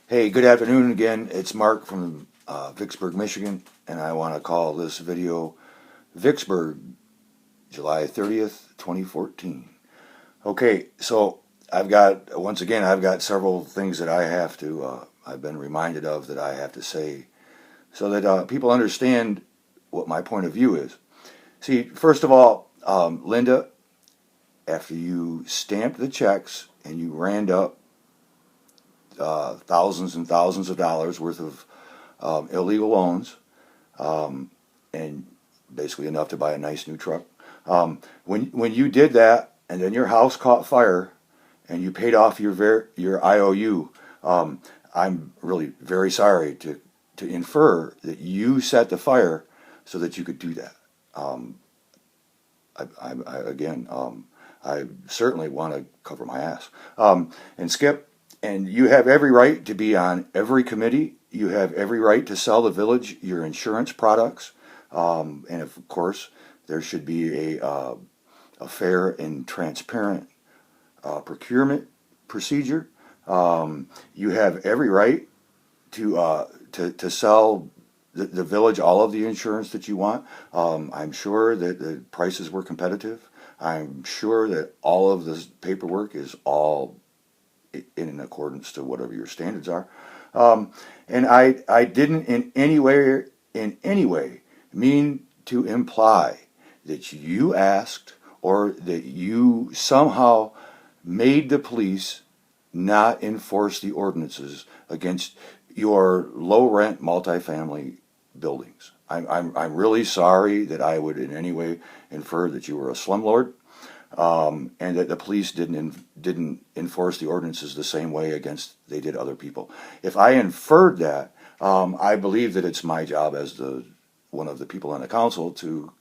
Hey, good afternoon again. It's Mark from Vicksburg, Michigan, and I want to call this video Vicksburg, July 30th, 2014. Okay, so I've got several things that I've been reminded of that I have to say so that people understand what my point of view is. See, first of all, Linda, after you stamped the checks and you ran up thousands and thousands of dollars worth of illegal loans, and basically enough to buy a nice new truck. When you did that, and then your house caught fire, and you paid off your IOU, I'm really very sorry to infer that you set the fire so that you could do that. Um, I certainly want to cover my ass. And Skip, and you have every right to be on every committee. You have every right to sell the village your insurance products. And of course, there should be a fair and transparent procurement procedure. You have every right to sell the village all of the insurance that you want. I'm sure that the prices were competitive. I'm sure that all of this paperwork is all in accordance to whatever your standards are. And I didn't in any way mean to imply that you asked or that you somehow made the police not enforce the ordinances against your low rent multifamily buildings. I'm really sorry that I would in any way infer that you were a slumlord, and that the police didn't enforce the ordinances the same way against they did other people. If I inferred that, I believe that it's my job as the one of the people on the council to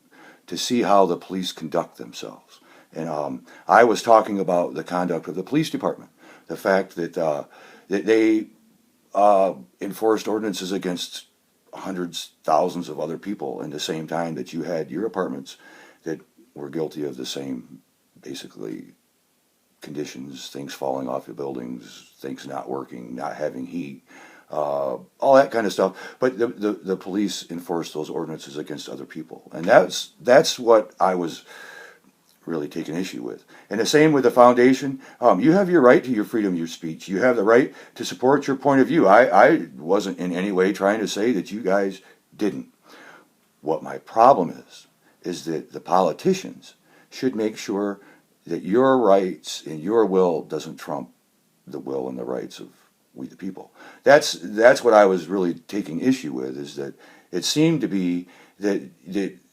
see how the police conduct themselves. And I was talking about the conduct of the police department, the fact that they enforced ordinances against hundreds, thousands of other people in the same time that you had your apartments that were guilty of the same, basically, conditions, things falling off your buildings, things not working, not having heat, all that kind of stuff. But the police enforced those ordinances against other people. And that's what I was really taking issue with. And the same with the foundation. You have your right to your freedom of your speech. You have the right to support your point of view. I wasn't in any way trying to say that you guys didn't. What my problem is that the politicians should make sure that your rights and your will doesn't trump the will and the rights of we the people. That's what I was really taking issue with, is that it seemed to be that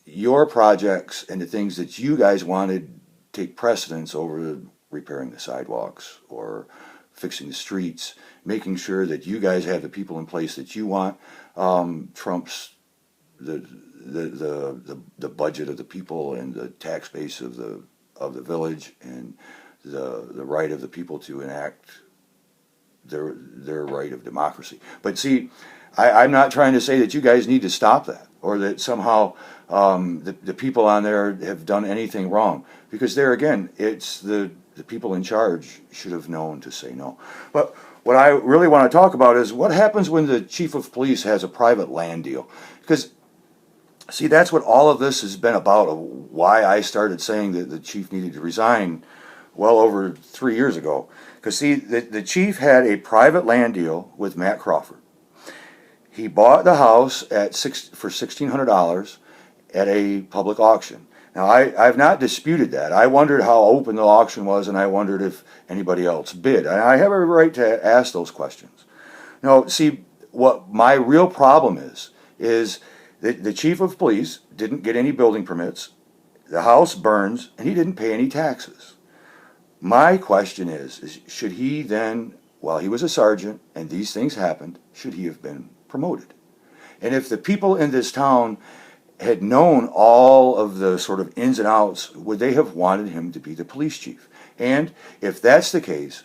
your projects and the things that you guys wanted take precedence over repairing the sidewalks or fixing the streets, making sure that you guys have the people in place that you want, trumps the budget of the people and the tax base of the village and the right of the people to enact their right of democracy. But see, I'm not trying to say that you guys need to stop that or that somehow the people on there have done anything wrong, because there again, it's the people in charge should have known to say no. But what I really want to talk about is what happens when the chief of police has a private land deal. Because see, that's what all of this has been about, why I started saying that the chief needed to resign well over 3 years ago. Because see, the chief had a private land deal with Matt Crawford. He bought the house for $1,600 at a public auction. Now, I've not disputed that. I wondered how open the auction was, and I wondered if anybody else bid. And I have a right to ask those questions. Now, see, what my real problem is that the chief of police didn't get any building permits, the house burns, and he didn't pay any taxes. My question is should he then, while he was a sergeant and these things happened, should he have been promoted? And if the people in this town had known all of the sort of ins and outs, would they have wanted him to be the police chief? And if that's the case,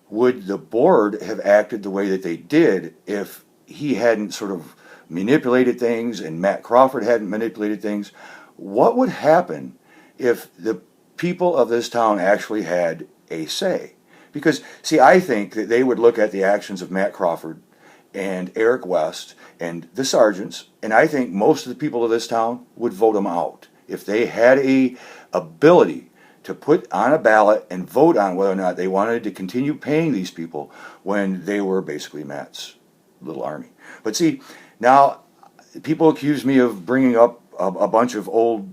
would the board have acted the way that they did if he hadn't sort of manipulated things and Matt Crawford hadn't manipulated things? What would happen if the people of this town actually had a say? Because, see, I think that they would look at the actions of Matt Crawford and Eric West and the sergeants, and I think most of the people of this town would vote them out if they had a ability to put on a ballot and vote on whether or not they wanted to continue paying these people when they were basically Matt's little army. But see, now people accuse me of bringing up a bunch of old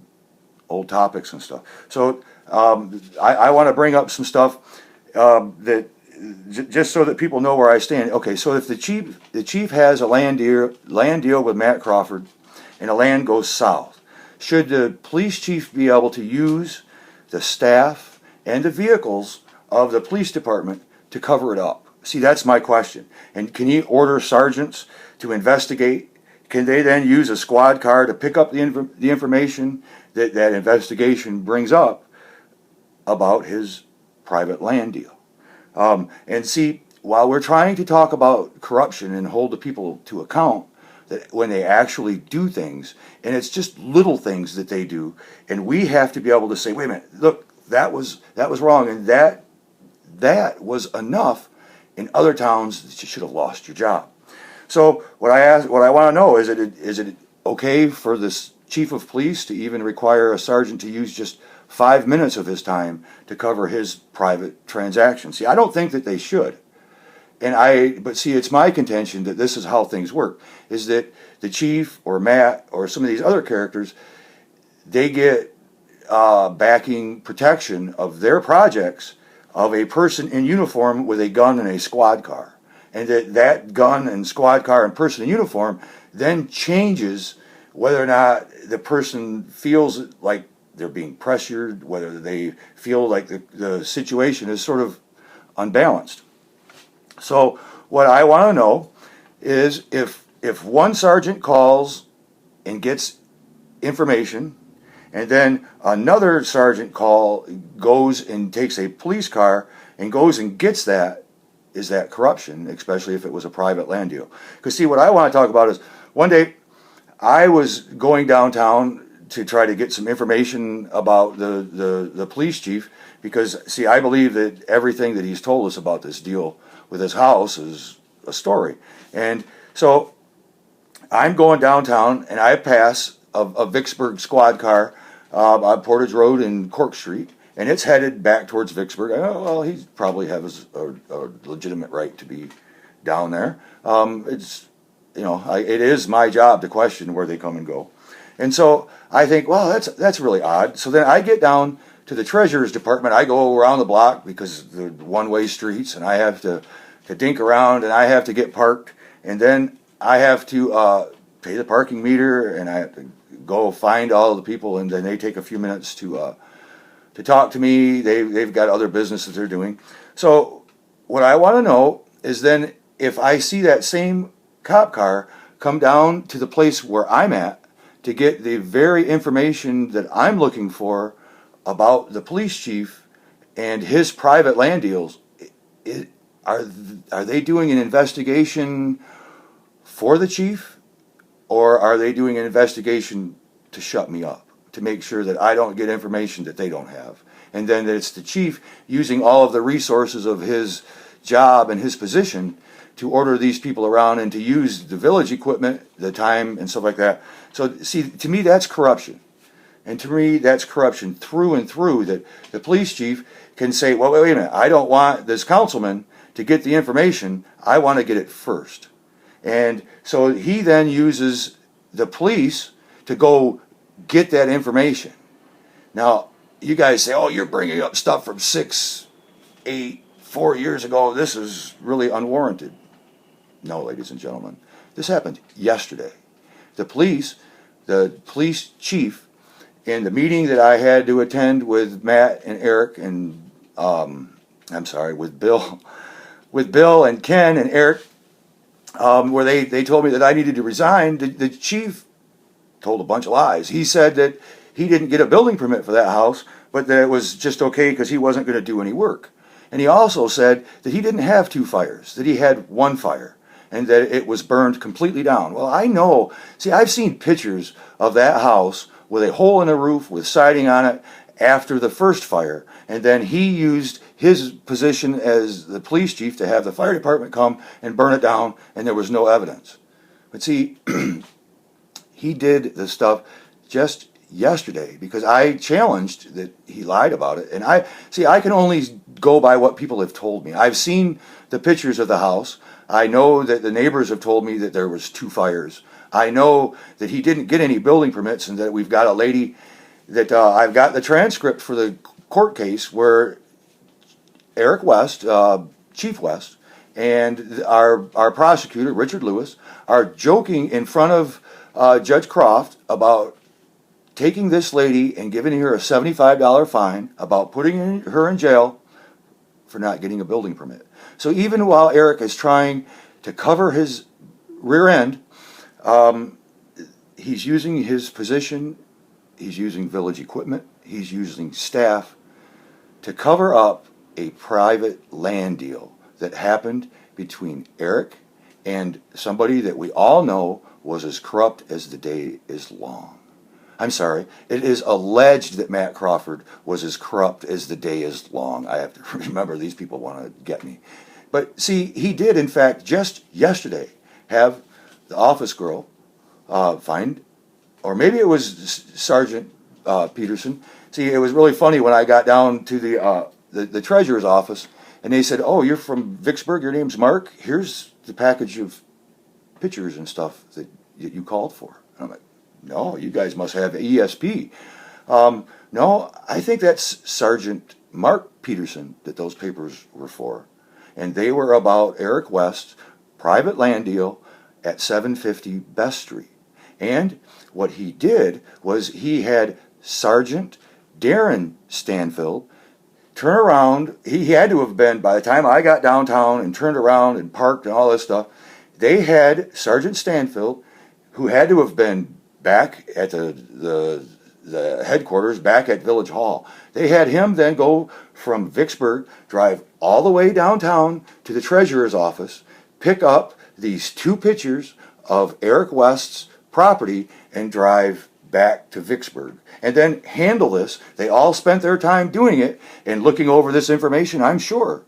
topics and stuff. So I want to bring up some stuff that just so that people know where I stand. Okay, so if the chief has a land deal with Matt Crawford, and the land goes south, should the police chief be able to use the staff and the vehicles of the police department to cover it up? See, that's my question. And can he order sergeants to investigate? Can they then use a squad car to pick up the information that investigation brings up about his private land deal? And see, while we're trying to talk about corruption and hold the people to account, that when they actually do things, and it's just little things that they do, and we have to be able to say, wait a minute, look, that was wrong, and that was enough in other towns that you should have lost your job. So what I want to know is it okay for this chief of police to even require a sergeant to use just 5 minutes of his time to cover his private transaction? See, I don't think that they should. But see, it's my contention that this is how things work, is that the chief or Matt or some of these other characters, they get backing protection of their projects of a person in uniform with a gun and a squad car. And that gun and squad car and person in uniform then changes whether or not the person feels like they're being pressured, whether they feel like the situation is sort of unbalanced. So what I want to know is if one sergeant calls and gets information, and then another sergeant goes and takes a police car and goes and gets that, is that corruption, especially if it was a private land deal? Because see, what I want to talk about is, one day I was going downtown to try to get some information about the police chief, because see, I believe that everything that he's told us about this deal with his house is a story. And so I'm going downtown, and I pass a Vicksburg squad car on Portage Road and Cork Street, and it's headed back towards Vicksburg. Well, he probably has a legitimate right to be down there. It is my job to question where they come and go. And so I think, well, that's really odd. So then I get down to the treasurer's department. I go around the block because they're one-way streets, and I have to dink around, and I have to get parked, and then I have to pay the parking meter, and I have to go find all the people, and then they take a few minutes to talk to me. They've got other business that they're doing. So what I want to know is then if I see that same cop car come down to the place where I'm at to get the very information that I'm looking for about the police chief and his private land deals, are they doing an investigation for the chief, or are they doing an investigation to shut me up, to make sure that I don't get information that they don't have, and then that it's the chief using all of the resources of his job and his position to order these people around and to use the village equipment, the time and stuff like that? So see, to me, that's corruption. And to me, that's corruption through and through, that the police chief can say, well, wait a minute, I don't want this councilman to get the information, I want to get it first. And so he then uses the police to go get that information. Now, you guys say, oh, you're bringing up stuff from 6, 8, 4 years ago. This is really unwarranted. No, ladies and gentlemen, this happened yesterday. The police chief, in the meeting that I had to attend with Matt and Eric and, with Bill and Ken and Eric, where they told me that I needed to resign, the chief told a bunch of lies. He said that he didn't get a building permit for that house, but that it was just okay because he wasn't going to do any work. And he also said that he didn't have 2 fires, that he had 1 fire, and that it was burned completely down. Well, I know. See, I've seen pictures of that house with a hole in the roof, with siding on it, after the first fire, and then he used his position as the police chief to have the fire department come and burn it down, and there was no evidence. But see, he did the stuff just yesterday because I challenged that he lied about it. And I can only go by what people have told me. I've seen the pictures of the house. I know that the neighbors have told me that there was 2 fires. I know that he didn't get any building permits, and that we've got a lady that I've got the transcript for the court case where Eric West, Chief West, and our prosecutor, Richard Lewis, are joking in front of Judge Croft about taking this lady and giving her a $75 fine, about putting her in jail for not getting a building permit. So even while Eric is trying to cover his rear end, he's using his position, he's using village equipment, he's using staff to cover up a private land deal that happened between Eric and somebody that we all know was as corrupt as the day is long. I'm sorry, it is alleged that Matt Crawford was as corrupt as the day is long. I have to remember, these people want to get me. But see, he did, in fact, just yesterday have the office girl find, or maybe it was Sergeant Peterson. See, it was really funny when I got down to the treasurer's office, and they said, "Oh, you're from Vicksburg, your name's Mark. Here's the package of pictures and stuff that you called for." And I'm like, "No, you guys must have ESP." No, I think that's Sergeant Mark Peterson that those papers were for. And they were about Eric West's private land deal at 750 Best Street. And what he did was he had Sergeant Darren Stanfield turn around. He had to have been, by the time I got downtown and turned around and parked and all this stuff, they had Sergeant Stanfield, who had to have been back at the headquarters, back at Village Hall. They had him then go from Vicksburg, drive all the way downtown to the treasurer's office, pick up these 2 pictures of Eric West's property, and drive back to Vicksburg, and then handle this. They all spent their time doing it and looking over this information, I'm sure.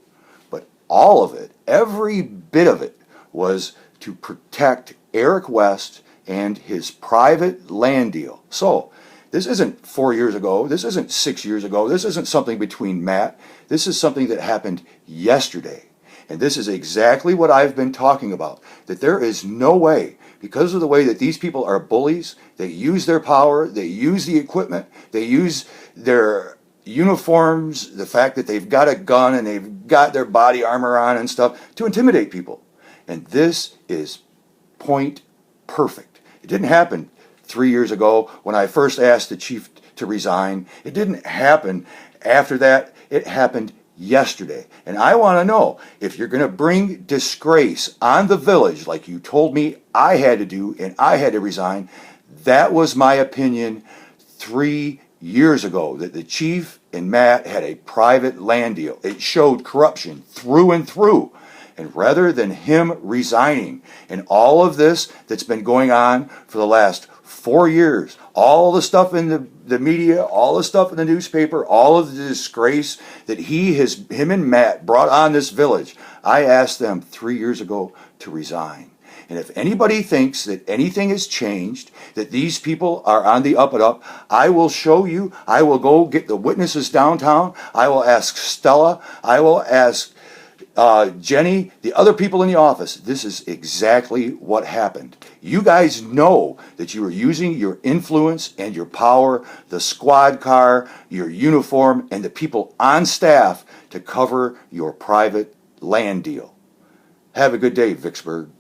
But all of it, every bit of it, was to protect Eric West and his private land deal. So, this isn't 4 years ago, this isn't 6 years ago, this isn't something between Matt, this is something that happened yesterday. And this is exactly what I've been talking about, that there is no way, because of the way that these people are bullies, they use their power, they use the equipment, they use their uniforms, the fact that they've got a gun and they've got their body armor on and stuff, to intimidate people. And this is point perfect. It didn't happen 3 years ago when I first asked the chief to resign. It didn't happen after that. It happened yesterday. And I want to know, if you're going to bring disgrace on the village like you told me I had to do and I had to resign, that was my opinion 3 years ago, that the chief and Matt had a private land deal. It showed corruption through and through. And rather than him resigning and all of this that's been going on for the last 4 years, all the stuff in the media, all the stuff in the newspaper, all of the disgrace that him and Matt brought on this village, I asked them 3 years ago to resign. And if anybody thinks that anything has changed, that these people are on the up and up, I will show you. I will go get the witnesses downtown. I will ask Stella. I will ask Jenny, the other people in the office. This is exactly what happened. You guys know that you are using your influence and your power, the squad car, your uniform, and the people on staff to cover your private land deal. Have a good day, Vicksburg.